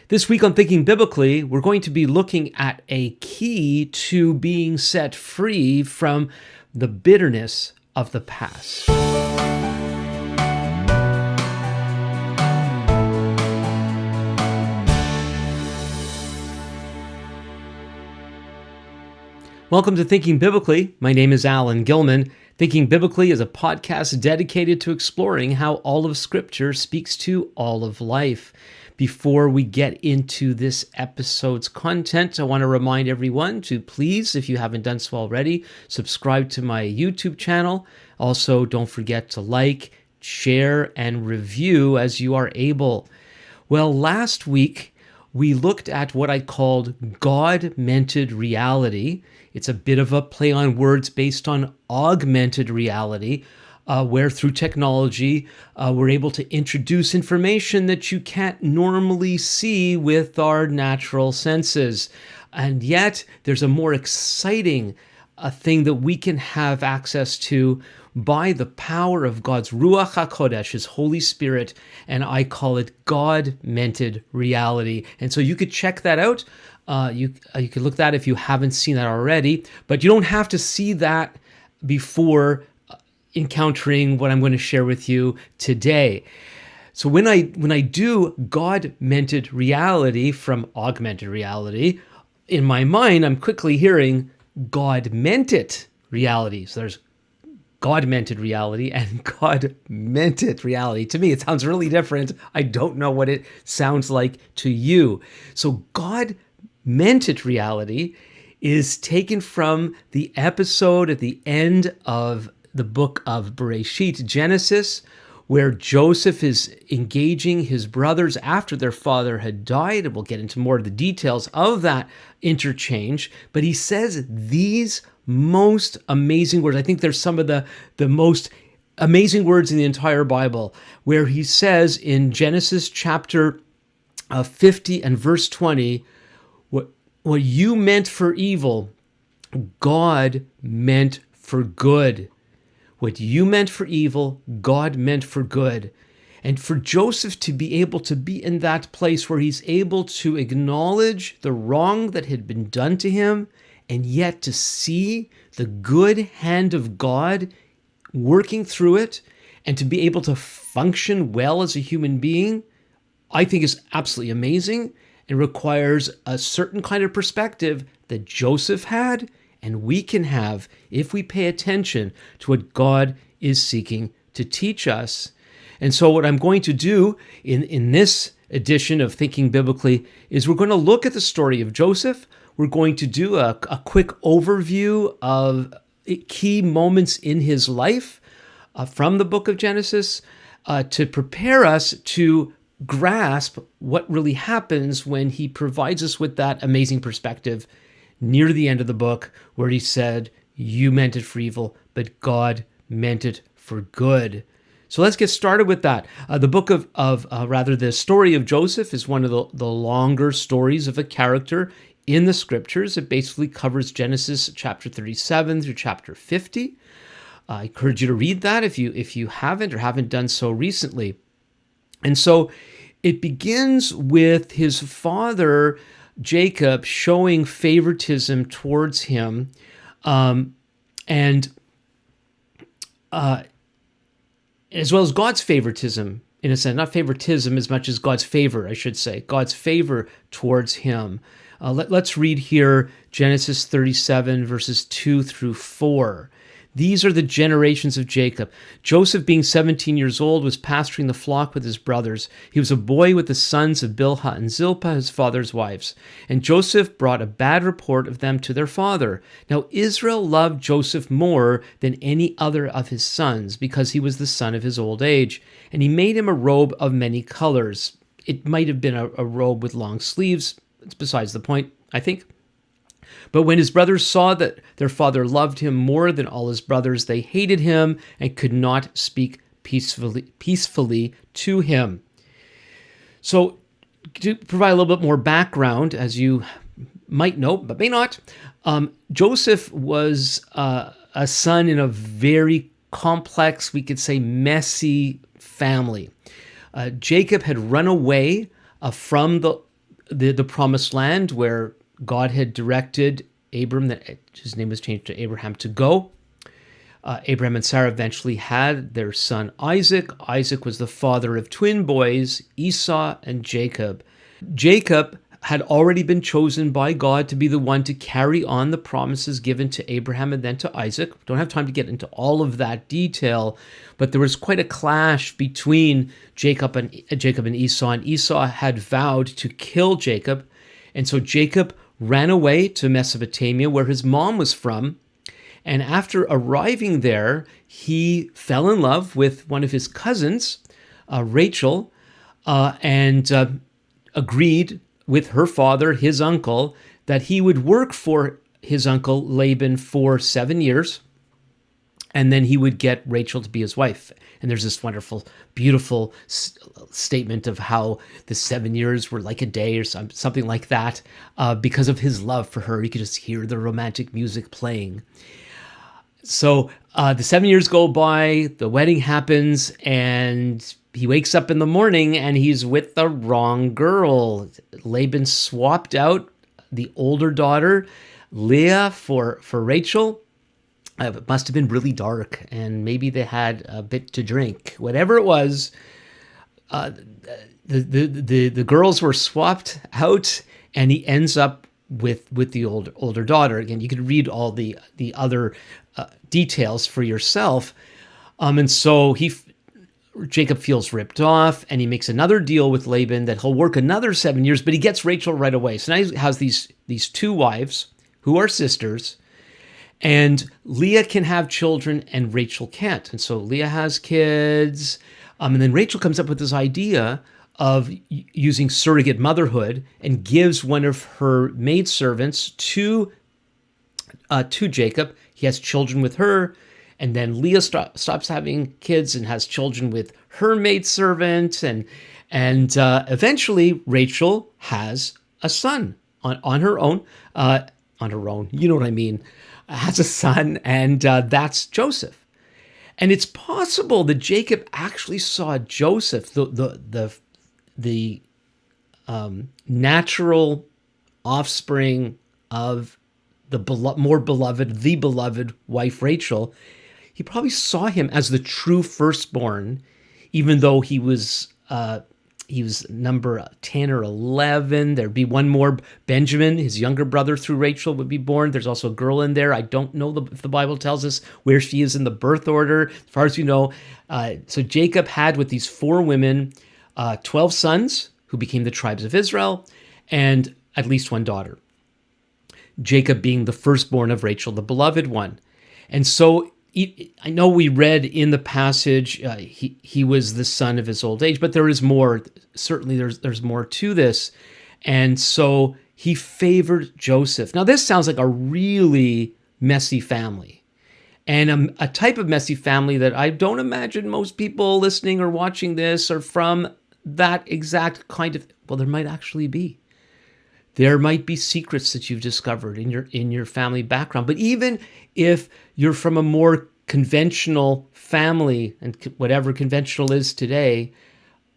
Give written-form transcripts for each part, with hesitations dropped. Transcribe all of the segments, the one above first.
This week on Thinking Biblically, we're going to be looking at a key to being set free from the bitterness of the past. Welcome to Thinking Biblically. My name is Alan Gilman. Thinking Biblically is a podcast dedicated to exploring how all of Scripture speaks to all of life. Before we get into this episode's content, I want to remind everyone to please, if you haven't done so already, subscribe to my YouTube channel. Also, don't forget to like, share, and review as you are able. Well, last week, we looked at what I called God-Mented reality. It's a bit of a play on words based on augmented reality, where through technology, we're able to introduce information that you can't normally see with our natural senses. And yet, there's a more exciting thing that we can have access to by the power of God's Ruach HaKodesh, His Holy Spirit, and I call it God-Mented reality. And so you could check that out. You could look that if you haven't seen that already, but you don't have to see that before encountering what I'm going to share with you today. So when I do God-Mented reality from augmented reality, in my mind, I'm quickly hearing God-Mented reality. So there's God-Mented reality and God-Mented reality. To me, it sounds really different. I don't know what it sounds like to you. So God-Mented reality is taken from the episode at the end of the book of Bereshit, Genesis, where Joseph is engaging his brothers after their father had died. And we'll get into more of the details of that interchange. But he says these most amazing words. I think there's some of the most amazing words in the entire Bible, where he says in Genesis chapter 50 and verse 20, what you meant for evil, God meant for good. What you meant for evil, God meant for good. And for Joseph to be able to be in that place where he's able to acknowledge the wrong that had been done to him, and yet to see the good hand of God working through it, and to be able to function well as a human being, I think is absolutely amazing and requires a certain kind of perspective that Joseph had and we can have if we pay attention to what God is seeking to teach us. And so what I'm going to do in this edition of Thinking Biblically is we're going to look at the story of Joseph. We're going to do a quick overview of key moments in his life from the book of Genesis to prepare us to grasp what really happens when he provides us with that amazing perspective near the end of the book, where he said, you meant it for evil, but God meant it for good. So let's get started with that. The story of Joseph is one of the longer stories of a character in the scriptures. It basically covers Genesis chapter 37 through chapter 50. I encourage you to read that if you haven't or haven't done so recently. And so it begins with his father, Jacob, showing favoritism towards him, and as well as God's favoritism, in a sense, not favoritism as much as God's favor, I should say, God's favor towards him. Let's read here Genesis 37, verses 2 through 4. These are the generations of Jacob. Joseph, being 17 years old, was pasturing the flock with his brothers. He was a boy with the sons of Bilhah and Zilpah, his father's wives. And Joseph brought a bad report of them to their father. Now Israel loved Joseph more than any other of his sons, because he was the son of his old age. And he made him a robe of many colors. It might have been a robe with long sleeves. It's besides the point, I think. But when his brothers saw that their father loved him more than all his brothers, they hated him and could not speak peacefully to him. So to provide a little bit more background, as you might know, but may not, Joseph was a son in a very complex, we could say messy family. Jacob had run away from the promised land where God had directed Abram, that his name was changed to Abraham, to go. Abraham and Sarah eventually had their son Isaac. Isaac was the father of twin boys, Esau and Jacob. Jacob had already been chosen by God to be the one to carry on the promises given to Abraham and then to Isaac. Don't have time to get into all of that detail, but there was quite a clash between Jacob and Esau, and Esau had vowed to kill Jacob. And so Jacob ran away to Mesopotamia, where his mom was from. And after arriving there, he fell in love with one of his cousins, Rachel, and agreed with her father, his uncle, that he would work for his uncle Laban for 7 years, and then he would get Rachel to be his wife. And there's this wonderful, beautiful statement of how the 7 years were like a day or something like that, because of his love for her. You could just hear the romantic music playing. So the 7 years go by, the wedding happens, and he wakes up in the morning and he's with the wrong girl. Laban swapped out the older daughter, Leah, for Rachel. It must have been really dark, and maybe they had a bit to drink. Whatever it was, the girls were swapped out, and he ends up with the older daughter. Again, you could read all the other details for yourself. And so Jacob feels ripped off, and he makes another deal with Laban that he'll work another 7 years, but he gets Rachel right away. So now he has these two wives who are sisters, and Leah can have children and Rachel can't. And so Leah has kids, and then Rachel comes up with this idea of using surrogate motherhood and gives one of her maidservants to Jacob. He has children with her, and then Leah stops having kids and has children with her maidservant, and eventually Rachel has a son on her own. You know what I mean? Has a son, and that's Joseph. And it's possible that Jacob actually saw Joseph, the natural offspring of the beloved wife Rachel. He probably saw him as the true firstborn, even though he was number 10 or 11. There'd be one more, Benjamin, his younger brother through Rachel, would be born. There's also a girl in there. I don't know if the Bible tells us where she is in the birth order, as far as we know. So Jacob had, with these 4 women, 12 sons who became the tribes of Israel, and at least one daughter. Jacob being the firstborn of Rachel, the beloved one. And so I know we read in the passage he was the son of his old age, but there is more. Certainly there's more to this. And so he favored Joseph. Now this sounds like a really messy family, and a type of messy family that I don't imagine most people listening or watching this are from that exact kind of, well, there might actually be. There might be secrets that you've discovered in your family background. But even if you're from a more conventional family, and whatever conventional is today,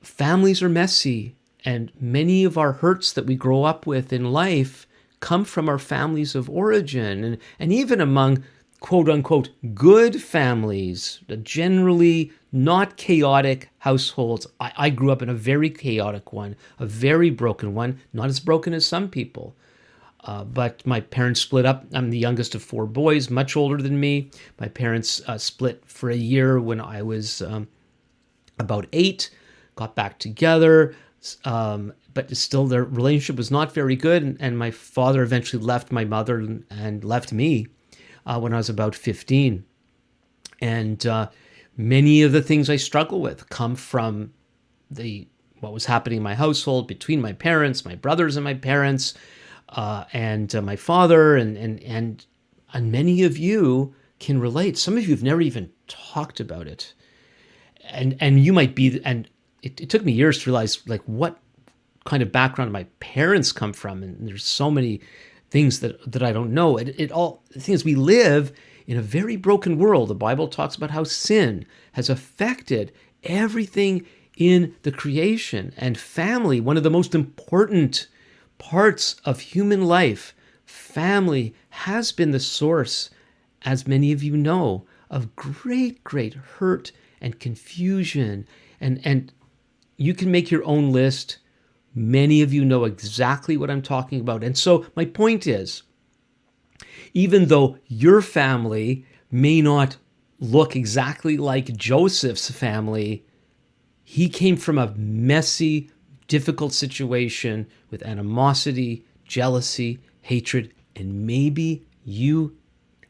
families are messy. And many of our hurts that we grow up with in life come from our families of origin. And even among quote unquote good families, generally not chaotic households. I grew up in a very chaotic one, a very broken one, not as broken as some people. But my parents split up. I'm the youngest of 4 boys, much older than me. My parents split for a year when I was about 8, got back together. But still their relationship was not very good. And my father eventually left my mother and left me when I was about 15. And many of the things I struggle with come from what was happening in my household between my parents, my brothers and my parents, and my father, and many of you can relate. Some of you have never even talked about it, and you might be. And it took me years to realize like what kind of background my parents come from, and there's so many things that I don't know. The thing is, we live in a very broken world. The Bible talks about how sin has affected everything in the creation, and family, one of the most important parts of human life, family has been the source, as many of you know, of great, great hurt and confusion. And you can make your own list. Many of you know exactly what I'm talking about. And so my point is, even though your family may not look exactly like Joseph's family, he came from a messy, difficult situation with animosity, jealousy, hatred, and maybe you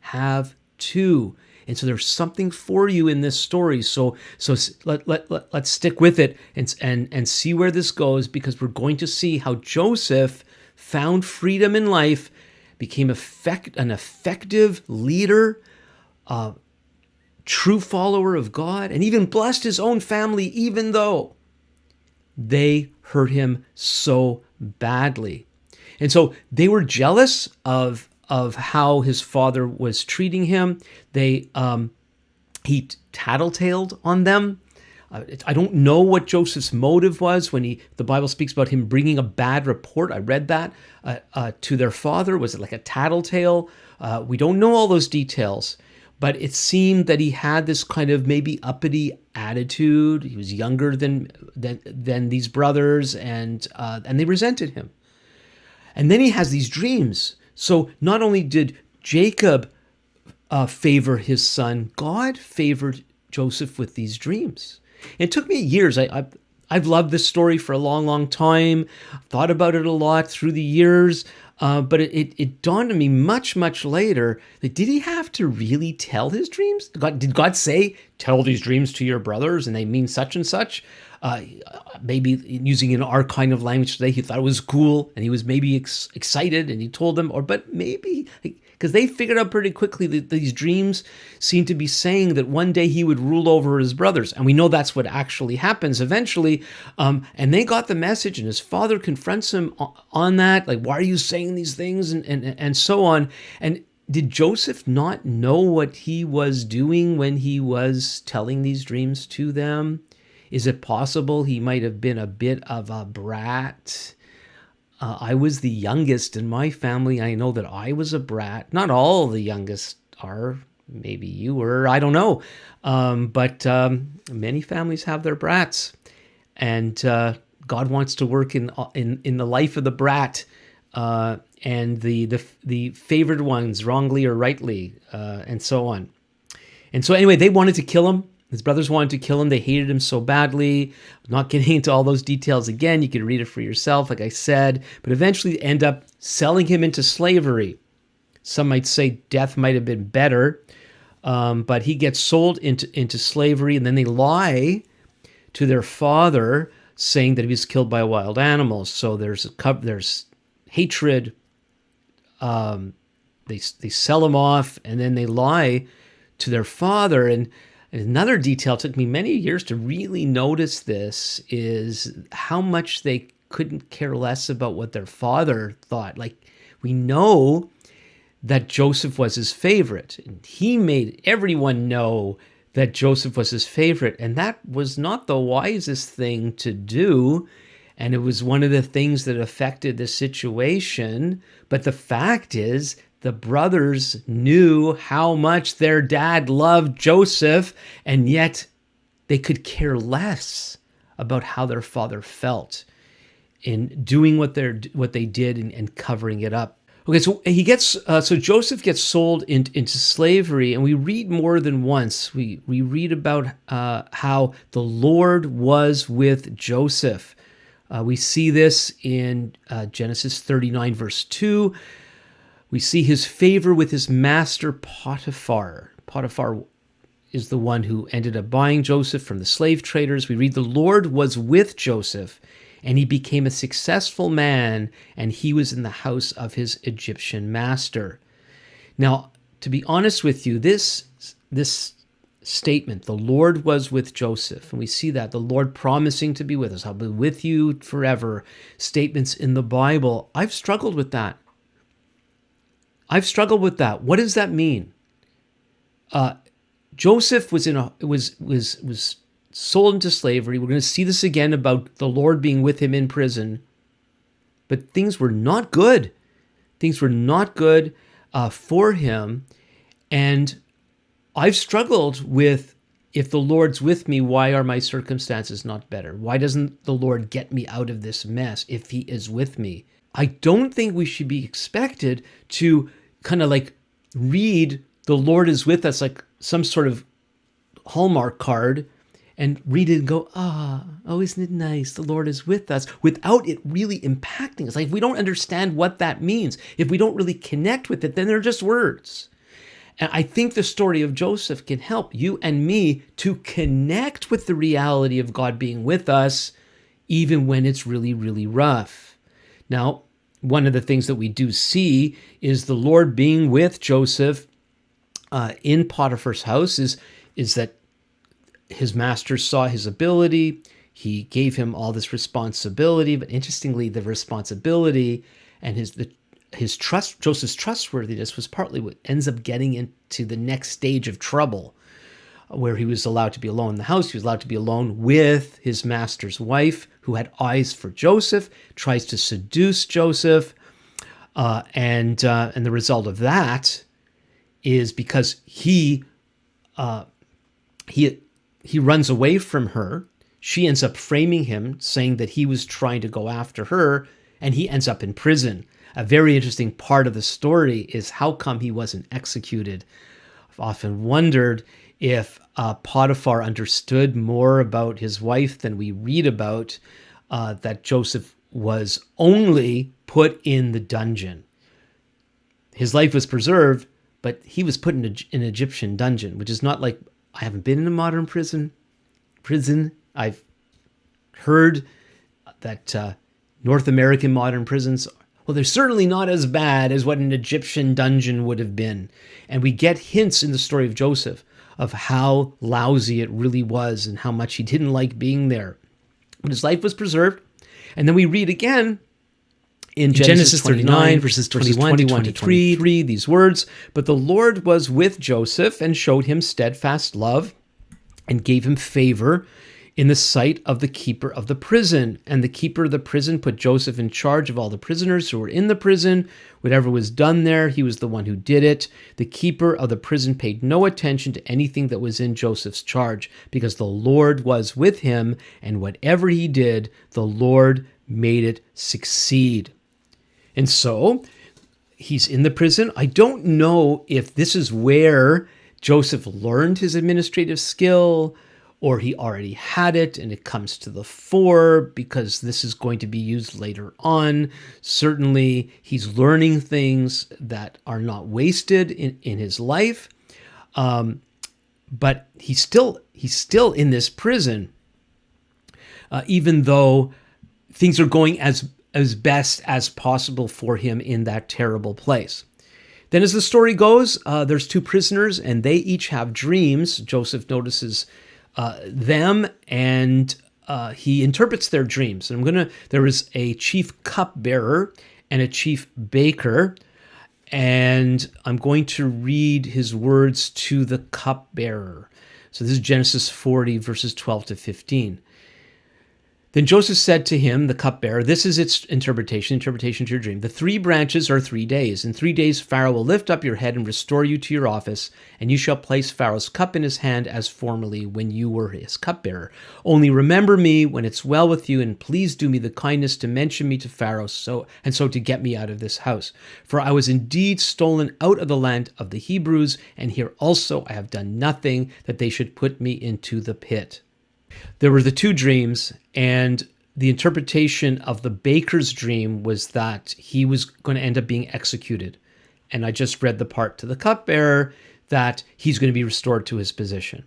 have too. And so there's something for you in this story. So let's stick with it and see where this goes, because we're going to see how Joseph found freedom in life, became an effective leader, true follower of God, and even blessed his own family, even though they hurt him so badly. And so they were jealous of how his father was treating him. He tattletaled on them. I don't know what Joseph's motive was when the Bible speaks about him bringing a bad report. I read that to their father. Was it like a tattletale? We don't know all those details, but it seemed that he had this kind of maybe uppity attitude. He was younger than these brothers, and they resented him. And then he has these dreams. So not only did Jacob favor his son, God favored Joseph with these dreams. It took me years. I've loved this story for a long, long time. Thought about it a lot through the years. But it dawned on me much, much later that did he have to really tell his dreams? Did God say, tell these dreams to your brothers and they mean such and such? Maybe using in our kind of language today, he thought it was cool and he was maybe excited and he told them, but maybe because they figured out pretty quickly that these dreams seemed to be saying that one day he would rule over his brothers. And we know that's what actually happens eventually. And they got the message, and his father confronts him on that. Like, why are you saying these things? And so on. And did Joseph not know what he was doing when he was telling these dreams to them? Is it possible he might have been a bit of a brat? I was the youngest in my family. I know that I was a brat. Not all the youngest are. Maybe you were. I don't know. But many families have their brats. And God wants to work in the life of the brat and the favored ones, wrongly or rightly, and so on. And so anyway, they wanted to kill him. His brothers wanted to kill him. They hated him so badly. I'm not getting into all those details again. You can read it for yourself, like I said. But eventually they end up selling him into slavery. Some might say death might have been better. But he gets sold into slavery, and then they lie to their father, saying that he was killed by wild animals. So there's hatred. They sell him off, and then they lie to their father. And another detail, took me many years to really notice this, is how much they couldn't care less about what their father thought. Like, we know that Joseph was his favorite, and he made everyone know that Joseph was his favorite, and that was not the wisest thing to do, and it was one of the things that affected the situation. But the fact is, the brothers knew how much their dad loved Joseph, and yet they could care less about how their father felt in doing what they did and covering it up. Okay, so Joseph gets sold into slavery, and we read more than once. We read about how the Lord was with Joseph. We see this in Genesis 39, verse 2. We see his favor with his master Potiphar. Potiphar is the one who ended up buying Joseph from the slave traders. We read the Lord was with Joseph, and he became a successful man, and he was in the house of his Egyptian master. Now, to be honest with you, this statement, the Lord was with Joseph, and we see that, the Lord promising to be with us, I'll be with you forever, statements in the Bible. I've struggled with that. What does that mean? Joseph was sold into slavery. We're going to see this again about the Lord being with him in prison. but things were not good. Things were not good for him. And I've struggled with, if the Lord's with me, why are my circumstances not better? Why doesn't the Lord get me out of this mess if he is with me? I don't think we should be expected to kind of like read the Lord is with us like some sort of Hallmark card and read it and go, oh, isn't it nice? The Lord is with us, without it really impacting us. Like, if we don't understand what that means, if we don't really connect with it, then they're just words. And I think the story of Joseph can help you and me to connect with the reality of God being with us, even when it's really, really rough. Now, one of the things that we do see is the Lord being with Joseph in Potiphar's house is that his master saw his ability. He gave him all this responsibility, but interestingly, the responsibility and his trust, Joseph's trustworthiness, was partly what ends up getting into the next stage of trouble, where he was allowed to be alone in the house. He was allowed to be alone with his master's wife, who had eyes for Joseph, tries to seduce Joseph, and the result of that is because he runs away from her. She ends up framing him, saying that he was trying to go after her, and he ends up in prison. A very interesting part of the story is how come he wasn't executed. I've often wondered if Potiphar understood more about his wife than we read about, that Joseph was only put in the dungeon. His life was preserved, but he was put in an Egyptian dungeon, which is not like, I haven't been in a modern prison. I've heard that North American modern prisons, well, they're certainly not as bad as what an Egyptian dungeon would have been. And we get hints in the story of Joseph of how lousy it really was and how much he didn't like being there. But his life was preserved. And then we read again in Genesis 39, verses 21 to 23, these words, "But the Lord was with Joseph and showed him steadfast love and gave him favor in the sight of the keeper of the prison. And the keeper of the prison put Joseph in charge of all the prisoners who were in the prison. Whatever was done there, he was the one who did it. The keeper of the prison paid no attention to anything that was in Joseph's charge, because the Lord was with him, and whatever he did, the Lord made it succeed." And so he's in the prison. I don't know if this is where Joseph learned his administrative skill, or he already had it and it comes to the fore because this is going to be used later on. Certainly, he's learning things that are not wasted in his life. But he's still in this prison, even though things are going as best as possible for him in that terrible place. Then as the story goes, there's two prisoners and they each have dreams. Joseph notices them and he interprets their dreams. And there is a chief cupbearer and a chief baker. And I'm going to read his words to the cupbearer. So this is Genesis 40, verses 12 to 15. "Then Joseph said to him, the cupbearer, this is its interpretation to your dream. The 3 branches are 3 days. In 3 days Pharaoh will lift up your head and restore you to your office, and you shall place Pharaoh's cup in his hand as formerly when you were his cupbearer. Only remember me when it's well with you, and please do me the kindness to mention me to Pharaoh so to get me out of this house. For I was indeed stolen out of the land of the Hebrews, and here also I have done nothing that they should put me into the pit." There were the 2 dreams, and the interpretation of the baker's dream was that he was going to end up being executed. And I just read the part to the cupbearer that he's going to be restored to his position.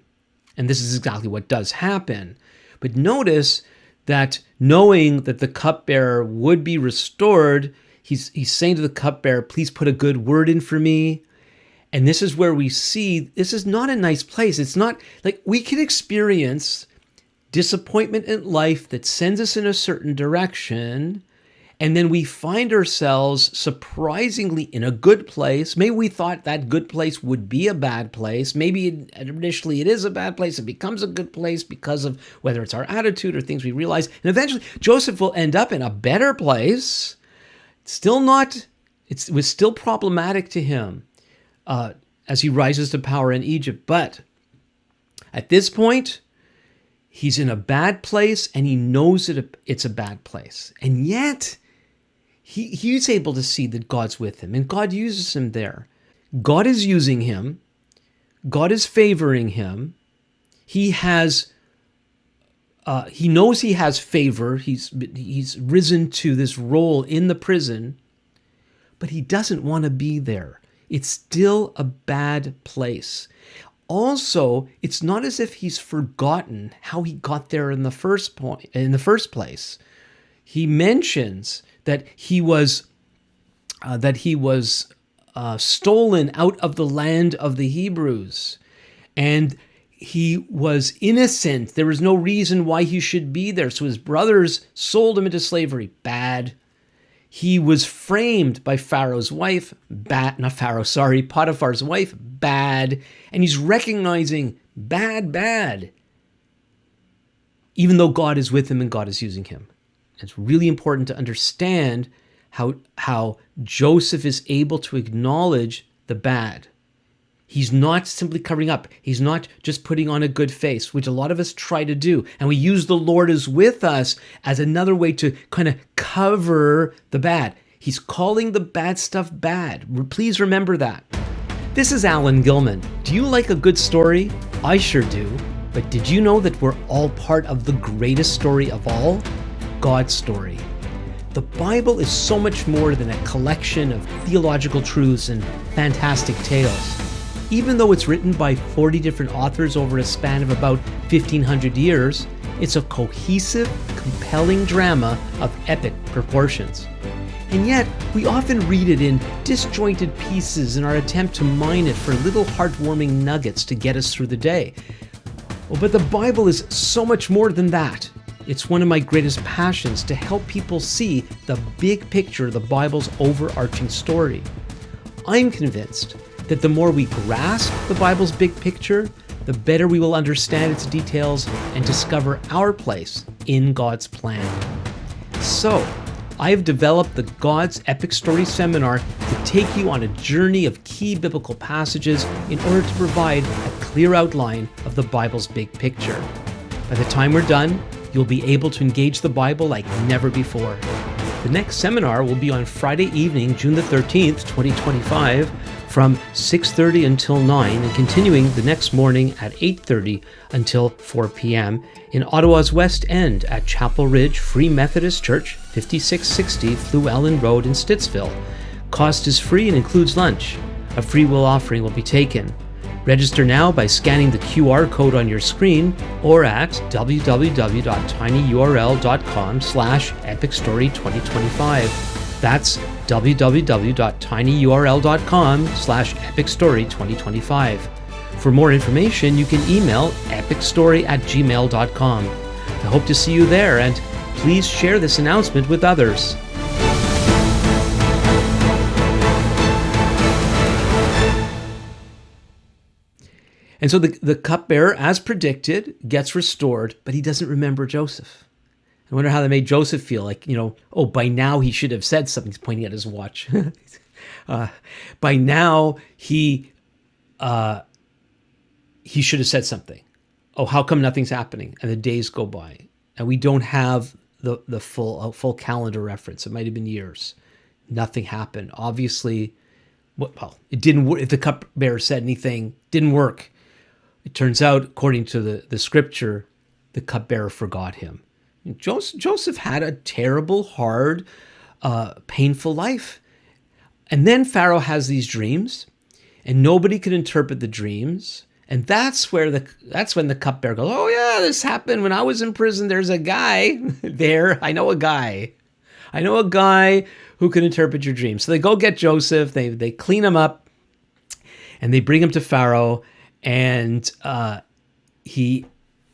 And this is exactly what does happen. But notice that knowing that the cupbearer would be restored, he's saying to the cupbearer, please put a good word in for me. And this is where we see this is not a nice place. It's not like we can experience disappointment in life that sends us in a certain direction, and then we find ourselves surprisingly in a good place. Maybe we thought that good place would be a bad place. Maybe initially it is a bad place. It becomes a good place because of whether it's our attitude or things we realize. And eventually Joseph will end up in a better place, Still not, it was still problematic to him as he rises to power in Egypt. But at this point, he's in a bad place, and he knows that it's a bad place. And yet, he's able to see that God's with him, and God uses him there. God is using him. God is favoring him. He knows he has favor. He's risen to this role in the prison, but he doesn't want to be there. It's still a bad place. Also, it's not as if he's forgotten how he got there in the first place. He mentions that he was stolen out of the land of the Hebrews, and he was innocent. There was no reason why he should be there. So his brothers sold him into slavery. Bad. He was framed by Potiphar's wife. Bad. And he's recognizing bad. Even though God is with him and God is using him. It's really important to understand how Joseph is able to acknowledge the bad. He's not simply covering up. He's not just putting on a good face, which a lot of us try to do. And we use the Lord is with us as another way to kind of cover the bad. He's calling the bad stuff bad. Please remember that. This is Alan Gilman. Do you like a good story? I sure do. But did you know that we're all part of the greatest story of all? God's story. The Bible is so much more than a collection of theological truths and fantastic tales. Even though it's written by 40 different authors over a span of about 1,500 years, it's a cohesive, compelling drama of epic proportions. And yet, we often read it in disjointed pieces in our attempt to mine it for little heartwarming nuggets to get us through the day. But the Bible is so much more than that. It's one of my greatest passions to help people see the big picture of the Bible's overarching story. I'm convinced that the more we grasp the Bible's big picture, the better we will understand its details and discover our place in God's plan. So, I have developed the God's Epic Story Seminar to take you on a journey of key biblical passages in order to provide a clear outline of the Bible's big picture. By the time we're done, you'll be able to engage the Bible like never before. The next seminar will be on Friday evening, June the 13th, 2025, from 6:30 until 9, and continuing the next morning at 8:30 until 4 p.m. in Ottawa's West End at Chapel Ridge Free Methodist Church, 5660 Flewellyn Road in Stittsville. Cost is free and includes lunch. A free will offering will be taken. Register now by scanning the QR code on your screen or at www.tinyurl.com/epicstory2025. That's www.tinyurl.com/epicstory2025. For more information, you can email epicstory@gmail.com. I hope to see you there, and please share this announcement with others. And so the cupbearer, as predicted, gets restored, but he doesn't remember Joseph. I wonder how that made Joseph feel. Like, by now he should have said something. He's pointing at his watch. By now he should have said something. Oh, how come nothing's happening? And the days go by, and we don't have the full calendar reference. It might have been years. Nothing happened. Obviously, it didn't work. If the cupbearer said anything, didn't work. It turns out, according to the scripture, the cupbearer forgot him. Joseph had a terrible, hard, painful life. And then Pharaoh has these dreams, and nobody could interpret the dreams. And that's when the cupbearer goes, oh yeah, this happened when I was in prison. There's a guy there. I know a guy who can interpret your dreams. So they go get Joseph. They clean him up, and they bring him to Pharaoh. And he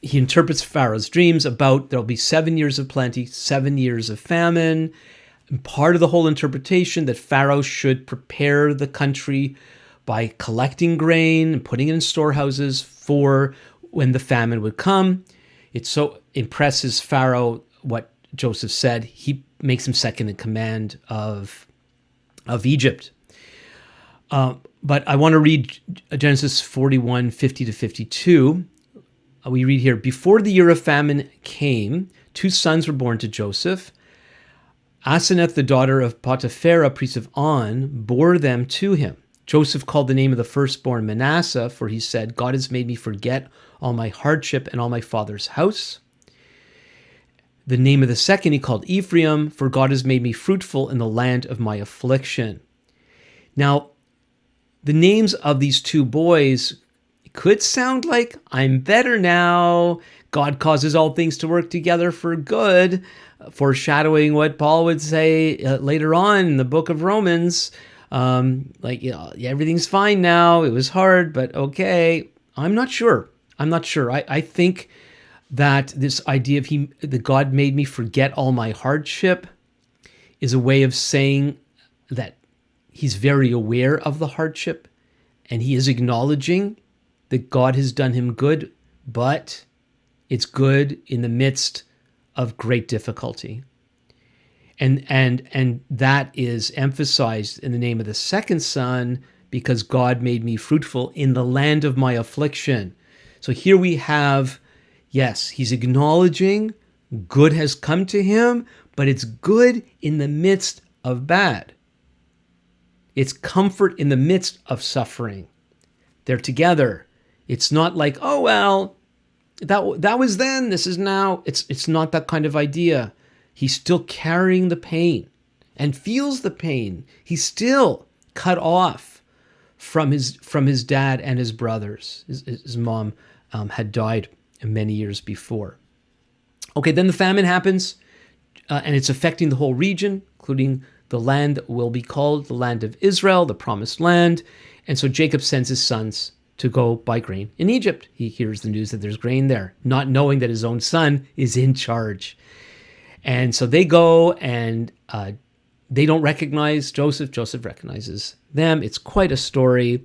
interprets Pharaoh's dreams about there'll be 7 years of plenty, 7 years of famine. And part of the whole interpretation that Pharaoh should prepare the country by collecting grain and putting it in storehouses for when the famine would come. It so impresses Pharaoh what Joseph said. He makes him second in command of Egypt. But I want to read Genesis 41, 50 to 52. We read here, before the year of famine came, 2 sons were born to Joseph. Asenath, the daughter of Potipharah, priest of On, bore them to him. Joseph called the name of the firstborn Manasseh, for he said, God has made me forget all my hardship and all my father's house. The name of the second he called Ephraim, for God has made me fruitful in the land of my affliction. Now, the names of these 2 boys could sound like, I'm better now. God causes all things to work together for good, foreshadowing what Paul would say later on in the book of Romans. Everything's fine now. It was hard, but okay. I'm not sure. I think that this idea of that God made me forget all my hardship is a way of saying that he's very aware of the hardship and he is acknowledging that God has done him good, but it's good in the midst of great difficulty. And that is emphasized in the name of the second son, because God made me fruitful in the land of my affliction. So here we have, yes, he's acknowledging good has come to him, but it's good in the midst of bad. It's comfort in the midst of suffering. They're together. It's not like, oh, well, that was then, this is now. It's not that kind of idea. He's still carrying the pain and feels the pain. He's still cut off from his dad and his brothers. His mom had died many years before. Okay, then the famine happens, and it's affecting the whole region, including the land that will be called the land of Israel, the promised land. And so Jacob sends his sons to go buy grain in Egypt. He hears the news that there's grain there, not knowing that his own son is in charge. And so they go, and they don't recognize Joseph. Joseph recognizes them. It's quite a story.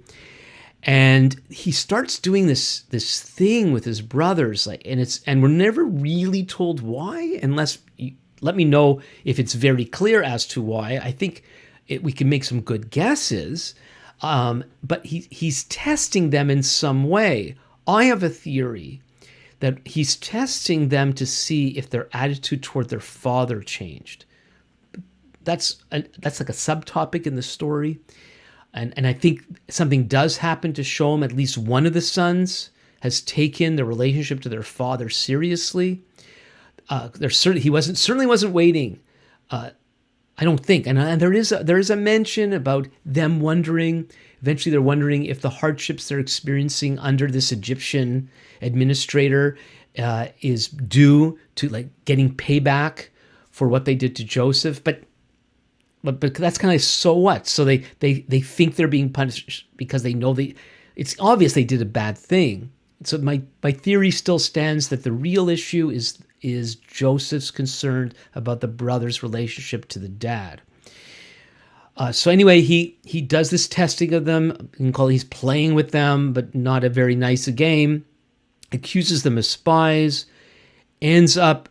And he starts doing this thing with his brothers, and we're never really told why, unless you let me know if it's very clear as to why. I think we can make some good guesses, but he's testing them in some way. I have a theory that he's testing them to see if their attitude toward their father changed. That's like a subtopic in the story. And I think something does happen to show him at least one of the sons has taken the relationship to their father seriously. He certainly wasn't waiting. I don't think. And there is a mention about them wondering. Eventually, they're wondering if the hardships they're experiencing under this Egyptian administrator is due to getting payback for what they did to Joseph. But that's kind of so what? So they think they're being punished because they know it's obvious they did a bad thing. So my theory still stands that the real issue is Joseph's concern about the brother's relationship to the dad. So anyway, he does this testing of them. You can call he's playing with them, but not a very nice game. Accuses them as spies. Ends up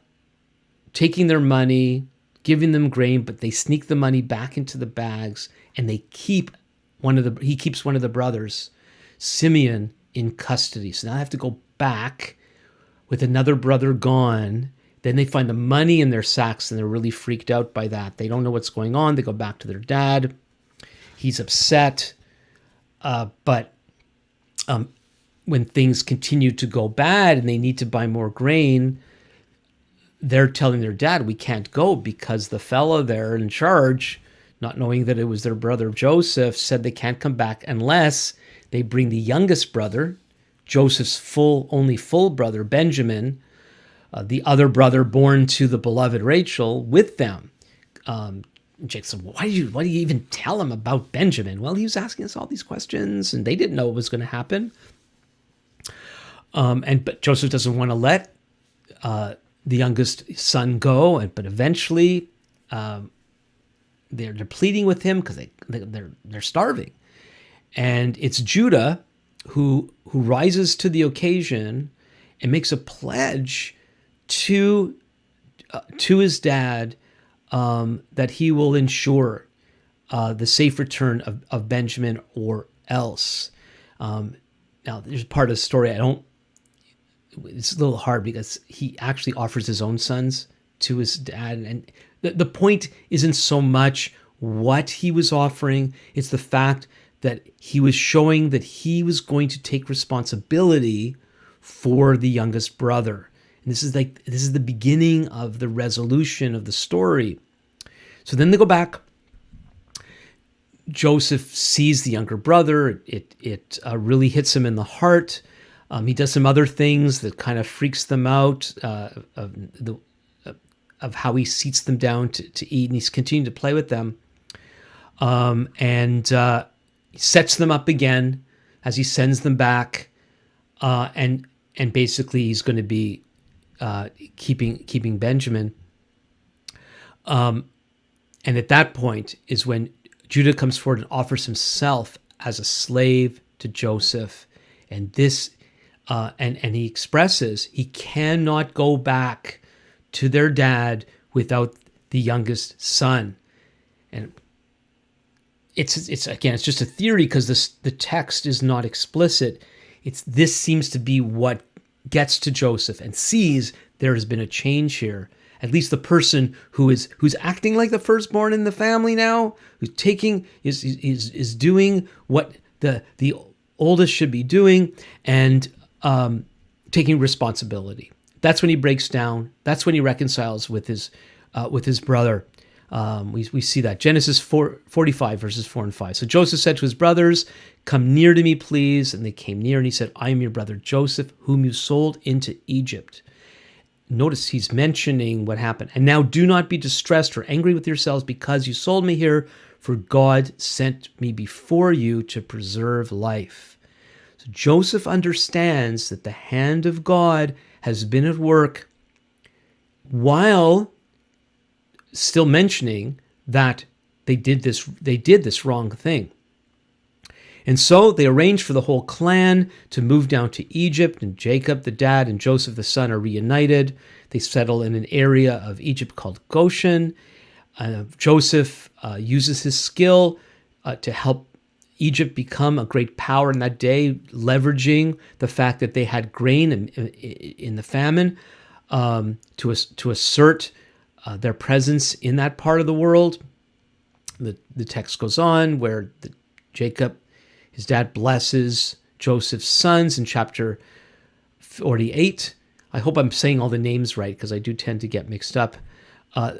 taking their money, giving them grain, but they sneak the money back into the bags, and he keeps one of the brothers, Simeon, in custody. So now they have to go back with another brother gone. Then they find the money in their sacks, and they're really freaked out by that. They don't know what's going on. They go back to their dad. He's upset. But when things continue to go bad and they need to buy more grain, they're telling their dad, we can't go because the fella there in charge, not knowing that it was their brother Joseph, said they can't come back unless they bring the youngest brother, Joseph's only full brother, Benjamin, the other brother born to the beloved Rachel, with them. Jake said, why do you even tell him about Benjamin? Well, he was asking us all these questions, and they didn't know what was going to happen. But Joseph doesn't want to let the youngest son go, but eventually they're pleading with him because they're starving, and it's Judah who rises to the occasion and makes a pledge to his dad that he will ensure the safe return of Benjamin or else. Now, there's part of the story it's a little hard because he actually offers his own sons to his dad. And the point isn't so much what he was offering, it's the fact that he was showing that he was going to take responsibility for the youngest brother. And this is the beginning of the resolution of the story. So then they go back. Joseph sees the younger brother. It really hits him in the heart. He does some other things that kind of freaks them out of how he seats them down to eat, and he's continuing to play with them. And he sets them up again as he sends them back, and basically he's going to be keeping Benjamin. And at that point is when Judah comes forward and offers himself as a slave to Joseph, and this and he expresses he cannot go back to their dad without the youngest son. And it's just a theory because the text is not explicit. This seems to be what gets to Joseph and sees there has been a change here. At least the person who's acting like the firstborn in the family now, who's is doing what the oldest should be doing, and taking responsibility. That's when he breaks down. That's when he reconciles with his brother. We see that Genesis 45 verses 4 and 5. So Joseph said to his brothers, "Come near to me, please." And they came near, and he said, "I am your brother Joseph, whom you sold into Egypt." Notice he's mentioning what happened. "And now do not be distressed or angry with yourselves because you sold me here, for God sent me before you to preserve life." So Joseph understands that the hand of God has been at work while still mentioning that they did this wrong thing. And so they arranged for the whole clan to move down to Egypt, and Jacob, the dad, and Joseph, the son, are reunited. They settle in an area of Egypt called Goshen. Joseph uses his skill to help Egypt become a great power in that day, leveraging the fact that they had grain in the famine to assert their presence in that part of the world. The text goes on where Jacob, his dad, blesses Joseph's sons in chapter 48. I hope I'm saying all the names right because I do tend to get mixed up.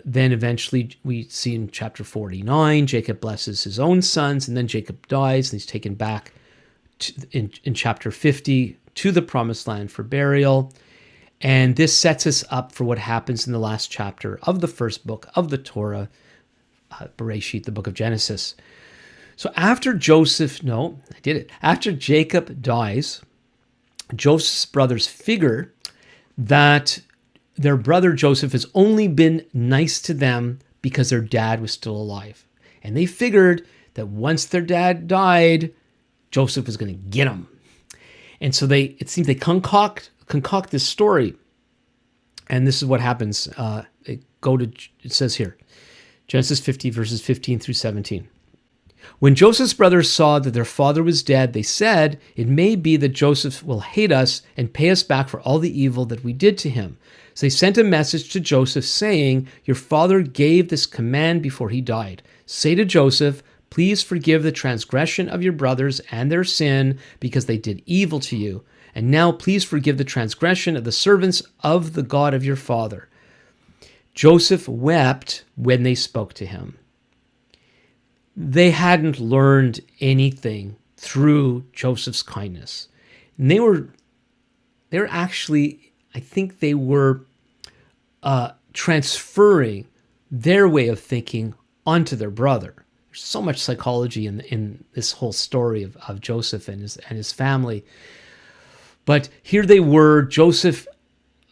Then eventually we see in chapter 49, Jacob blesses his own sons, and then Jacob dies, and he's taken back in chapter 50 to the promised land for burial. And this sets us up for what happens in the last chapter of the first book of the Torah, Bereshit, the book of Genesis. So after Jacob dies, Joseph's brothers figure that their brother Joseph has only been nice to them because their dad was still alive. And they figured that once their dad died, Joseph was going to get him. And so it seems they concoct this story. And this is what happens. It says here, Genesis 50 verses 15 through 17. When Joseph's brothers saw that their father was dead, they said, "It may be that Joseph will hate us and pay us back for all the evil that we did to him." So they sent a message to Joseph saying, "Your father gave this command before he died. Say to Joseph, please forgive the transgression of your brothers and their sin because they did evil to you. And now please forgive the transgression of the servants of the God of your father." Joseph wept when they spoke to him. They hadn't learned anything through Joseph's kindness. And they were actually, I think they were transferring their way of thinking onto their brother. There's so much psychology in this whole story of Joseph and his family. But here they were. Joseph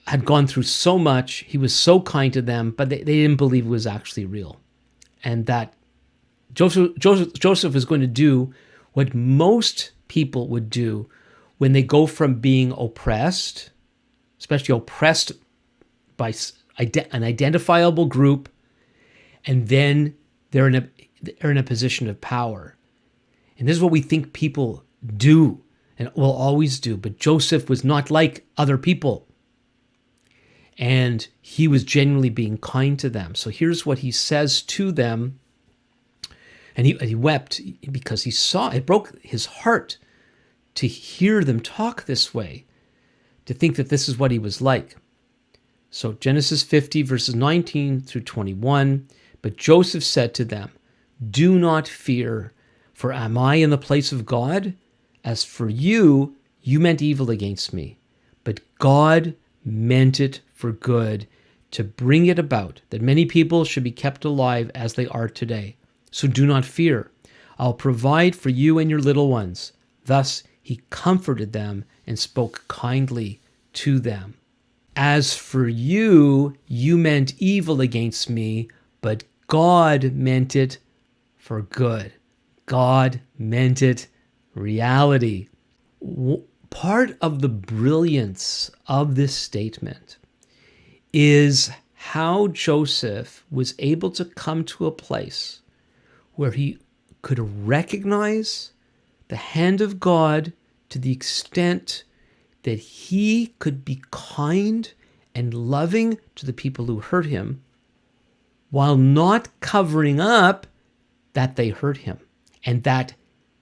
had gone through so much. He was so kind to them, but they didn't believe it was actually real. And that Joseph is going to do what most people would do when they go from being oppressed, especially oppressed by an identifiable group, And then they're in a position of power. And this is what we think people do and will always do. But Joseph was not like other people. And he was genuinely being kind to them. So here's what he says to them. And he wept because he saw, it broke his heart to hear them talk this way, to think that this is what he was like. So Genesis 50 verses 19 through 21, but Joseph said to them, "Do not fear, for am I in the place of God? As for you, you meant evil against me, but God meant it for good, to bring it about that many people should be kept alive as they are today. So do not fear. I'll provide for you and your little ones." Thus he comforted them and spoke kindly to them. "As for you, you meant evil against me, but God meant it for good." God meant it. Reality. Part of the brilliance of this statement is how Joseph was able to come to a place where he could recognize the hand of God to the extent that he could be kind and loving to the people who hurt him while not covering up that they hurt him and that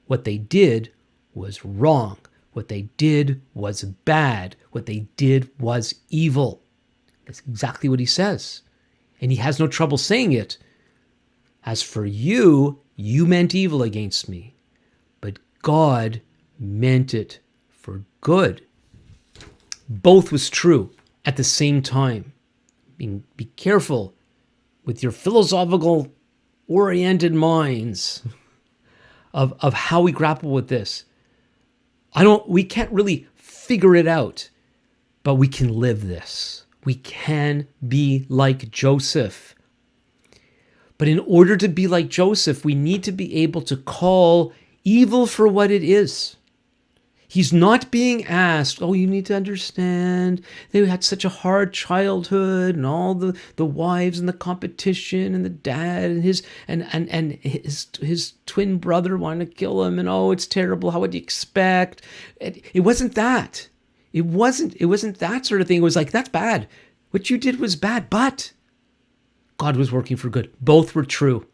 what they did was wrong. What they did was bad. What they did was evil. That's exactly what he says. And he has no trouble saying it. "As for you, you meant evil against me, but God meant it for good." Both was true at the same time. Be careful with your philosophical oriented minds of how we grapple with this. We can't really figure it out, but we can live this. We can be like Joseph. But in order to be like Joseph, we need to be able to call evil for what it is. He's not being asked, "Oh, you need to understand, they had such a hard childhood, and all the wives and the competition and the dad and his twin brother wanted to kill him, and oh, it's terrible. How would you expect?" It wasn't that. It wasn't that sort of thing. It was like, that's bad. What you did was bad, but God was working for good. Both were true.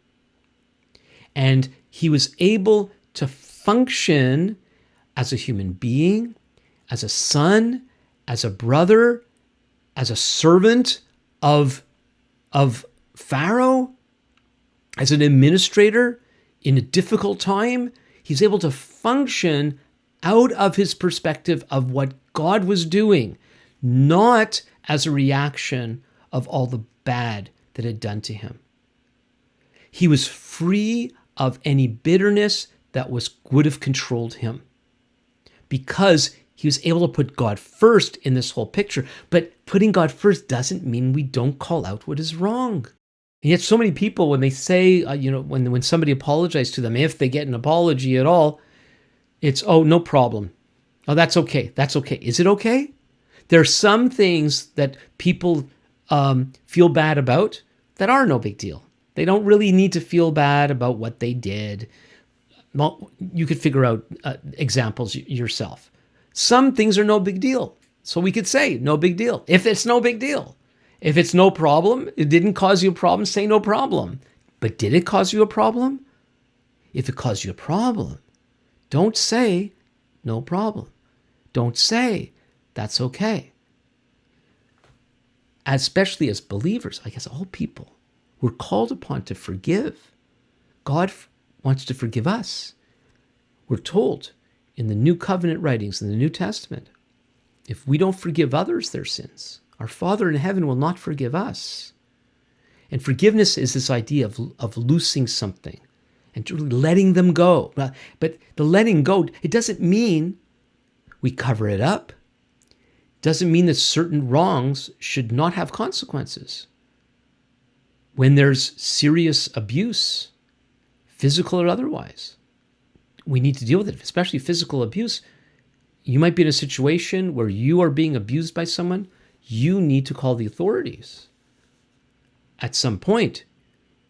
And he was able to function as a human being, as a son, as a brother, as a servant of Pharaoh, as an administrator in a difficult time. He's able to function out of his perspective of what God was doing, not as a reaction of all the bad that had done to him. He was free of any bitterness that would have controlled him, because he was able to put God first in this whole picture. But putting God first doesn't mean we don't call out what is wrong. And yet so many people, when they say, when somebody apologizes to them, if they get an apology at all, it's, "Oh, no problem. Oh, that's okay. That's okay." Is it okay? There are some things that people feel bad about that are no big deal. They don't really need to feel bad about what they did. Well, you could figure out examples yourself. Some things are no big deal. So we could say no big deal. If it's no big deal. If it's no problem, it didn't cause you a problem, say no problem. But did it cause you a problem? If it caused you a problem, don't say no problem. Don't say that's okay. Especially as believers, I guess all people, we're called upon to forgive. God wants to forgive us. We're told in the New Covenant writings in the New Testament, if we don't forgive others their sins, our Father in heaven will not forgive us. And forgiveness is this idea of loosing something and truly letting them go. But the letting go, it doesn't mean we cover it up. It doesn't mean that certain wrongs should not have consequences. When there's serious abuse, physical or otherwise, we need to deal with it, especially physical abuse. You might be in a situation where you are being abused by someone. You need to call the authorities. At some point,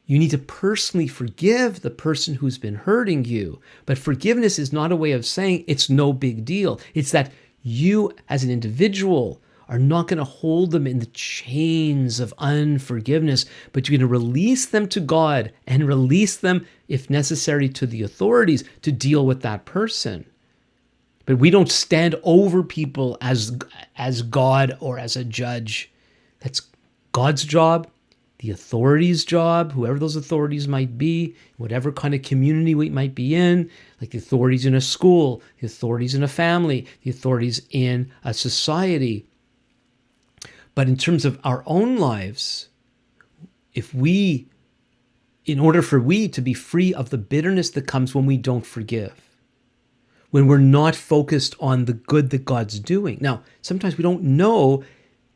You need to personally forgive the person who's been hurting you. But forgiveness is not a way of saying it's no big deal. It's that you as an individual are not going to hold them in the chains of unforgiveness, but you're going to release them to God and release them, if necessary, to the authorities to deal with that person. But we don't stand over people as God or as a judge. That's God's job, the authorities' job, whoever those authorities might be, whatever kind of community we might be in, like the authorities in a school, the authorities in a family, the authorities in a society. But in terms of our own lives, in order for we to be free of the bitterness that comes when we don't forgive, when we're not focused on the good that God's doing. Now, sometimes we don't know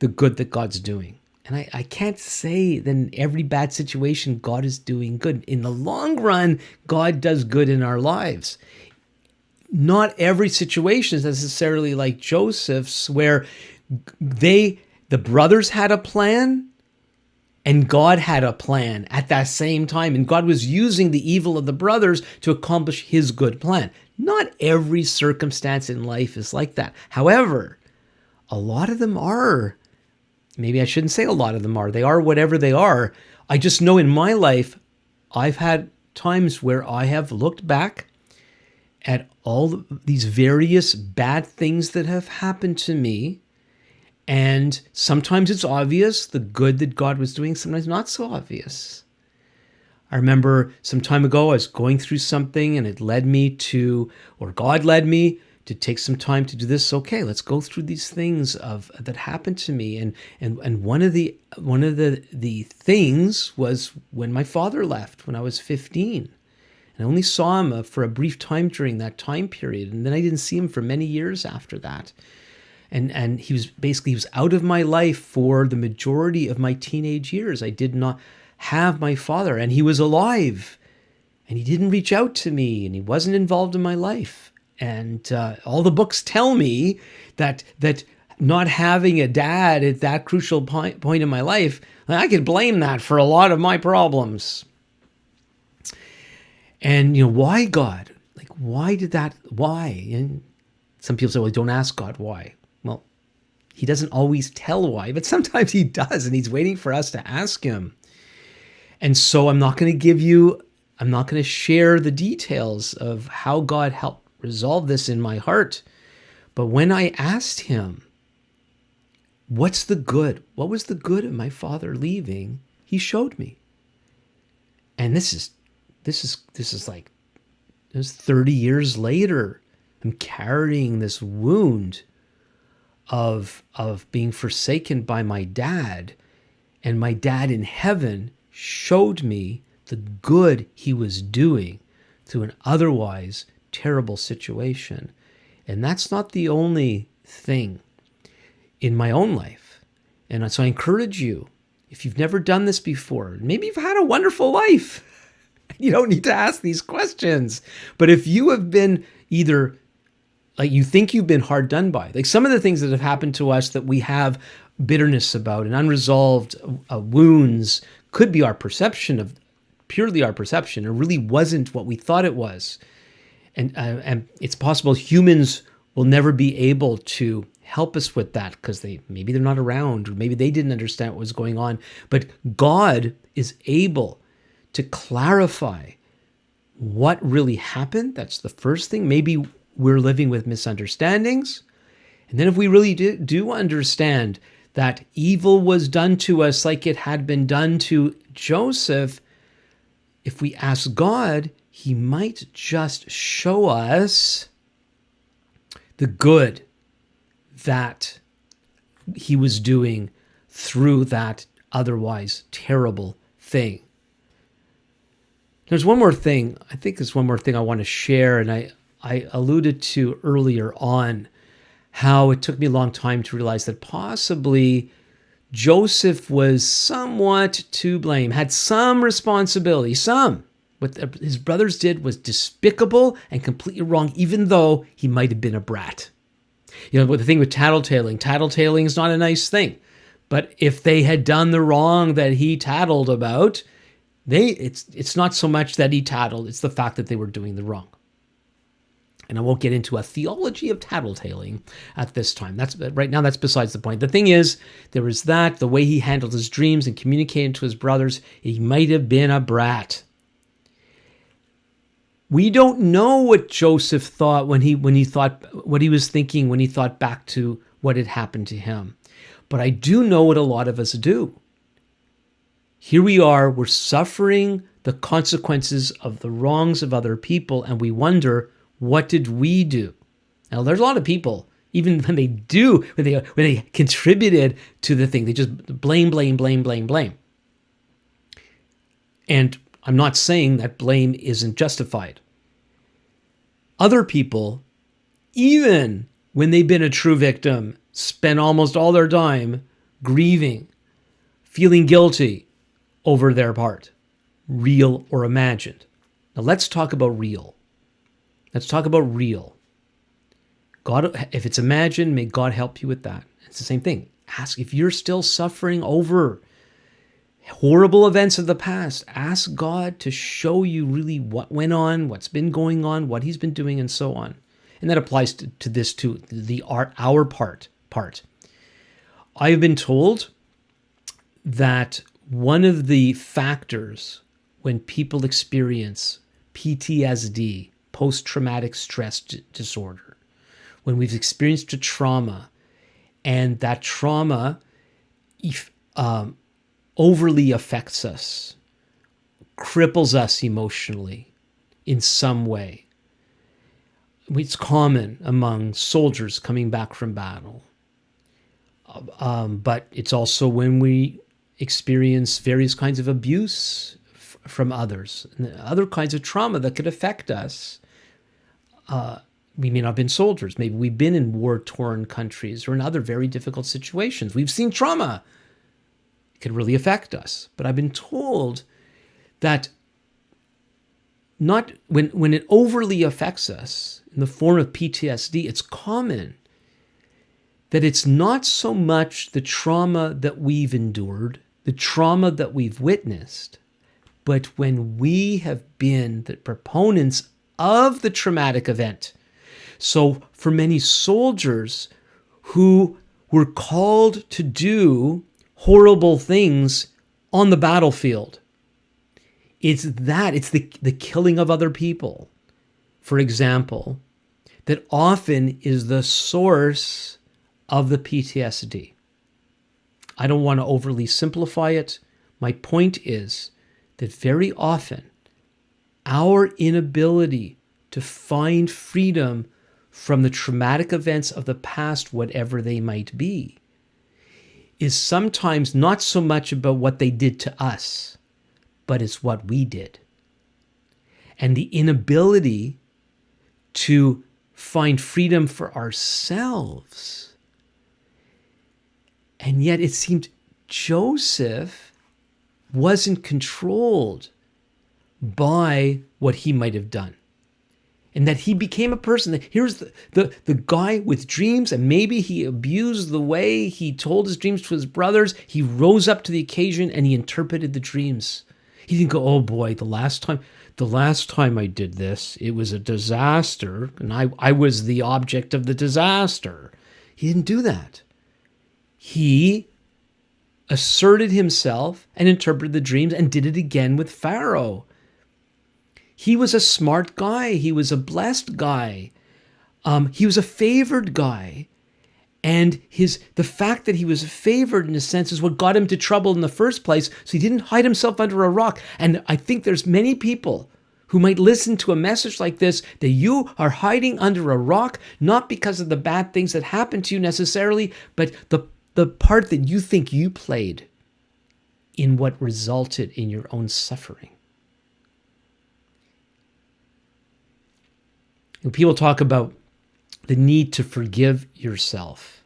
the good that God's doing. And I can't say that in every bad situation, God is doing good. In the long run, God does good in our lives. Not every situation is necessarily like Joseph's, where the brothers had a plan and God had a plan at that same time. And God was using the evil of the brothers to accomplish his good plan. Not every circumstance in life is like that. However, a lot of them are. Maybe I shouldn't say a lot of them are. They are whatever they are. I just know in my life, I've had times where I have looked back at all these various bad things that have happened to me. And sometimes it's obvious, the good that God was doing, sometimes not so obvious. I remember some time ago, I was going through something and it led me to, or God led me to take some time to do this. Okay, let's go through these things that happened to me. And one of the things was when my father left when I was 15. And I only saw him for a brief time during that time period. And then I didn't see him for many years after that. And he was out of my life for the majority of my teenage years. I did not have my father, and he was alive, and he didn't reach out to me, and he wasn't involved in my life. And all the books tell me that not having a dad at that crucial point in my life, I could blame that for a lot of my problems. And why God? Like, why did that? Why? And some people say, well, don't ask God why. Well, he doesn't always tell why, but sometimes he does, and he's waiting for us to ask him. And so I'm not going to share the details of how God helped resolve this in my heart. But when I asked him, what's the good? What was the good of my father leaving? He showed me. And this is like, it was 30 years later. I'm carrying this wound of being forsaken by my dad, and my dad in heaven showed me the good he was doing through an otherwise terrible situation. And that's not the only thing in my own life. And so I encourage you, if you've never done this before, maybe you've had a wonderful life. You don't need to ask these questions. But if you have been either, like, you think you've been hard done by, like some of the things that have happened to us that we have bitterness about and unresolved wounds, could be purely our perception. It really wasn't what we thought it was. And it's possible humans will never be able to help us with that because maybe they're not around, or maybe they didn't understand what was going on. But God is able to clarify what really happened. That's the first thing. Maybe we're living with misunderstandings. And then if we really do understand that evil was done to us like it had been done to Joseph, if we ask God, he might just show us the good that he was doing through that otherwise terrible thing. There's one more thing. I think there's one more thing I want to share, and I alluded to earlier on how it took me a long time to realize that possibly Joseph was somewhat to blame, had some responsibility, What his brothers did was despicable and completely wrong, even though he might have been a brat. The thing with tattletaling is not a nice thing. But if they had done the wrong that he tattled about, It's not so much that he tattled, it's the fact that they were doing the wrong. And I won't get into a theology of tattletaling at this time. Right now, that's besides the point. The thing is, there was that, the way he handled his dreams and communicated to his brothers, he might have been a brat. We don't know what Joseph thought when he thought, what he was thinking when he thought back to what had happened to him. But I do know what a lot of us do. Here we are, we're suffering the consequences of the wrongs of other people, and we wonder, what did we do? Now, there's a lot of people, even when they contributed to the thing, they just blame. And I'm not saying that blame isn't justified. Other people, even when they've been a true victim, spend almost all their time grieving, feeling guilty over their part, real or imagined. Now let's talk about real. Let's talk about real. God, if it's imagined, may God help you with that. It's the same thing. Ask if you're still suffering over horrible events of the past. Ask God to show you really what went on, what's been going on, what he's been doing, and so on. And that applies to this too, our part. I have been told that one of the factors when people experience PTSD, post-traumatic stress disorder, when we've experienced a trauma, and that trauma overly affects us, cripples us emotionally in some way. It's common among soldiers coming back from battle. But it's also when we experience various kinds of abuse from others, and other kinds of trauma that could affect us. We may not have been soldiers. Maybe we've been in war-torn countries or in other very difficult situations. We've seen trauma. It could really affect us. But I've been told that not when it overly affects us in the form of PTSD, it's common that it's not so much the trauma that we've endured, the trauma that we've witnessed, but when we have been the proponents of the traumatic event. So for many soldiers who were called to do horrible things on the battlefield, it's the killing of other people, for example, that often is the source of the PTSD. I don't want to overly simplify it. My point is that very often our inability to find freedom from the traumatic events of the past, whatever they might be, is sometimes not so much about what they did to us, but it's what we did. And the inability to find freedom for ourselves. And yet it seemed Joseph wasn't controlled by what he might have done. And that he became a person that here's the guy with dreams, and maybe he abused the way he told his dreams to his brothers. He rose up to the occasion and he interpreted the dreams. He didn't go, oh boy, the last time I did this, it was a disaster, and I was the object of the disaster. He didn't do that. He asserted himself and interpreted the dreams and did it again with Pharaoh. He was a smart guy. He was a blessed guy. He was a favored guy. And the fact that he was favored in a sense is what got him to trouble in the first place. So he didn't hide himself under a rock. And I think there's many people who might listen to a message like this, that you are hiding under a rock, not because of the bad things that happened to you necessarily, but the part that you think you played in what resulted in your own suffering. And people talk about the need to forgive yourself.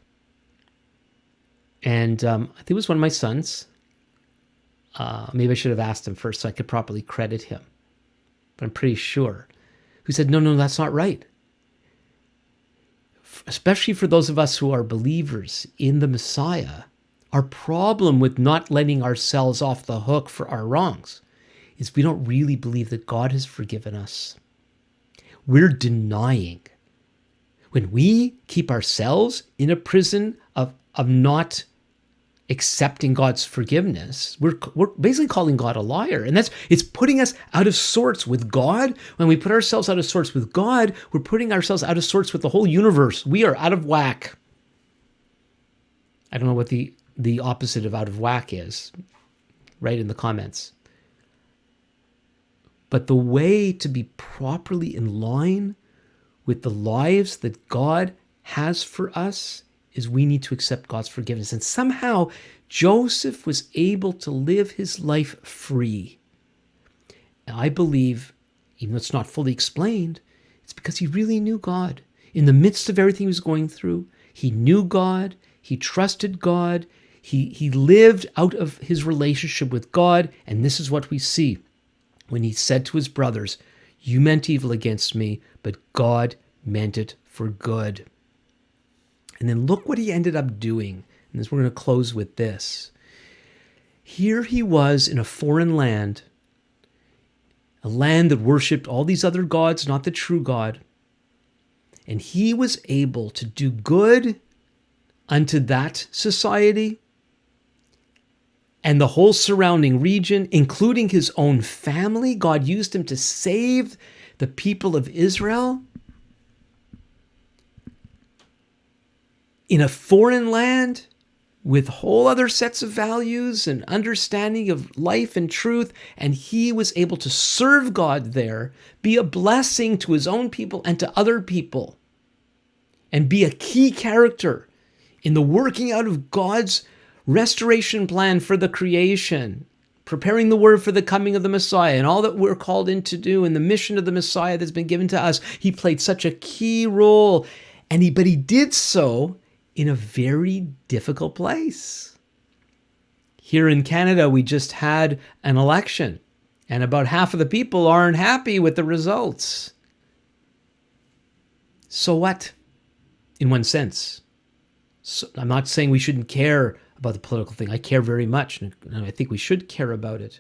And I think it was one of my sons. Maybe I should have asked him first so I could properly credit him. But I'm pretty sure. Who said, no, that's not right. Especially for those of us who are believers in the Messiah, our problem with not letting ourselves off the hook for our wrongs is we don't really believe that God has forgiven us. We're denying. When we keep ourselves in a prison of not accepting God's forgiveness, we're basically calling God a liar. And it's putting us out of sorts with God. When we put ourselves out of sorts with God, we're putting ourselves out of sorts with the whole universe. We are out of whack. I don't know what the opposite of out of whack is. Write in the comments. But the way to be properly in line with the lives that God has for us is we need to accept God's forgiveness. And somehow Joseph was able to live his life free. And I believe, even though it's not fully explained, it's because he really knew God. In the midst of everything he was going through, he knew God, he trusted God, he lived out of his relationship with God. And this is what we see when he said to his brothers, "You meant evil against me, but God meant it for good." And then look what he ended up doing. And this, we're going to close with this. Here he was in a foreign land, a land that worshipped all these other gods, not the true God. And he was able to do good unto that society and the whole surrounding region, including his own family. God used him to save the people of Israel in a foreign land with whole other sets of values and understanding of life and truth. And he was able to serve God there, be a blessing to his own people and to other people, and be a key character in the working out of God's restoration plan for the creation, preparing the word for the coming of the Messiah and all that we're called in to do and the mission of the Messiah that's been given to us. He played such a key role, but he did so in a very difficult place. Here in Canada, we just had an election, and about half of the people aren't happy with the results. So what? In one sense. So I'm not saying we shouldn't care about the political thing. I care very much, and I think we should care about it.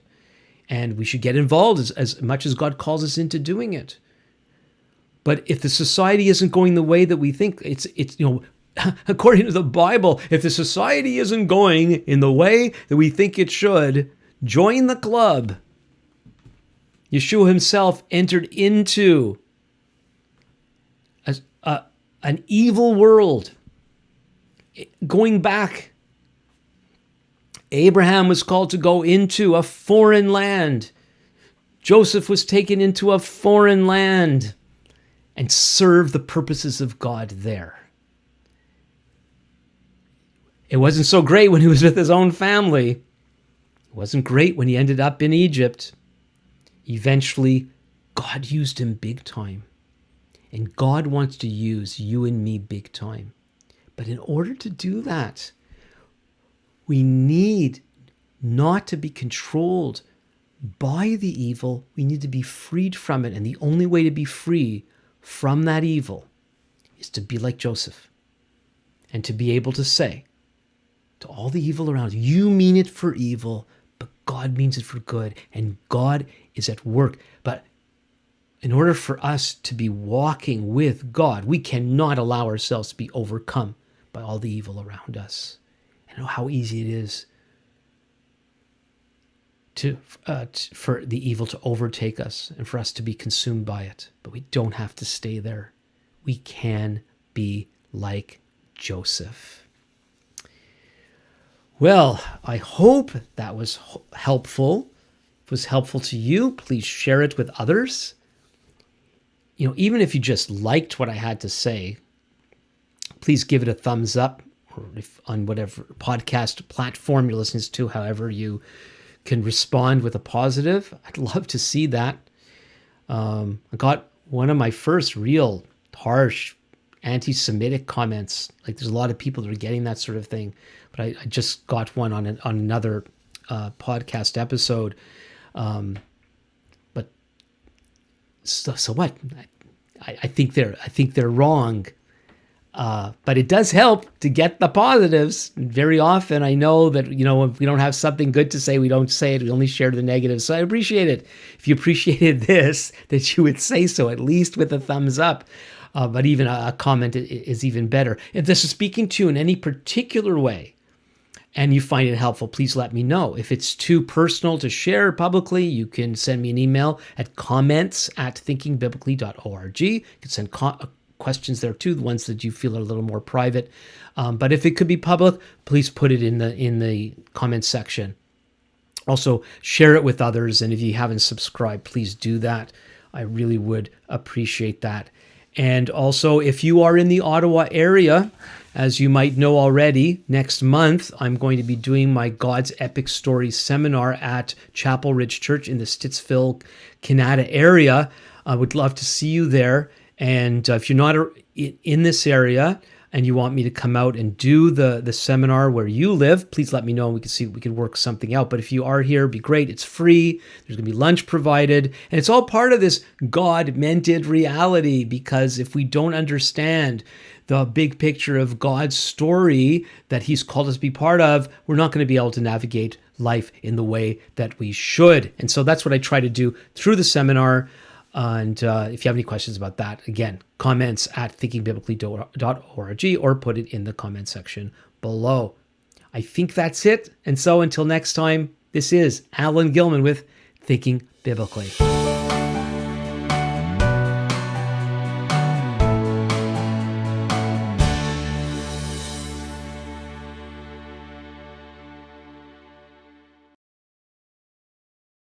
And we should get involved as much as God calls us into doing it. But if the society isn't going the way that we think, it's according to the Bible, if the society isn't going in the way that we think it should, join the club. Yeshua himself entered into an evil world. Going back, Abraham was called to go into a foreign land. Joseph was taken into a foreign land and serve the purposes of God there. It wasn't so great when he was with his own family. It wasn't great when he ended up in Egypt. Eventually, God used him big time. And God wants to use you and me big time. But in order to do that, we need not to be controlled by the evil. We need to be freed from it. And the only way to be free from that evil is to be like Joseph and to be able to say to all the evil around you, mean it for evil, but God means it for good. And God is at work. But in order for us to be walking with God, we cannot allow ourselves to be overcome by all the evil around us. I know how easy it is for the evil to overtake us and for us to be consumed by it. But we don't have to stay there. We can be like Joseph. Well, I hope that was helpful. If it was helpful to you, please share it with others. Even if you just liked what I had to say, please give it a thumbs up, or if on whatever podcast platform you're listening to, however you can respond with a positive. I'd love to see that. I got one of my first real harsh anti-Semitic comments. Like, there's a lot of people that are getting that sort of thing, but I just got one on another podcast episode. But so what? I think they're wrong. But it does help to get the positives. Very often, I know that, if we don't have something good to say, we don't say it. We only share the negatives. So I appreciate it. If you appreciated this, that you would say so, at least with a thumbs up. But even a comment is even better. If this is speaking to you in any particular way and you find it helpful, please let me know. If it's too personal to share publicly, you can send me an email at comments@thinkingbiblically.org. You can send questions there too, the ones that you feel are a little more private. But if it could be public, please put it in the comments section. Also, share it with others. And if you haven't subscribed, please do that. I really would appreciate that. And also, if you are in the Ottawa area, as you might know already, next month, I'm going to be doing my God's Epic Stories seminar at Chapel Ridge Church in the Stittsville, Canada area. I would love to see you there. And if you're not in this area and you want me to come out and do the seminar where you live, please let me know and we can see if we can work something out. But if you are here, it'd be great. It's free. There's going to be lunch provided. And it's all part of this God-Mented reality, because if we don't understand the big picture of God's story that he's called us to be part of, we're not going to be able to navigate life in the way that we should. And so that's what I try to do through the seminar. And if you have any questions about that, again, comments at thinkingbiblically.org or put it in the comment section below. I think that's it. And so until next time, this is Alan Gilman with Thinking Biblically.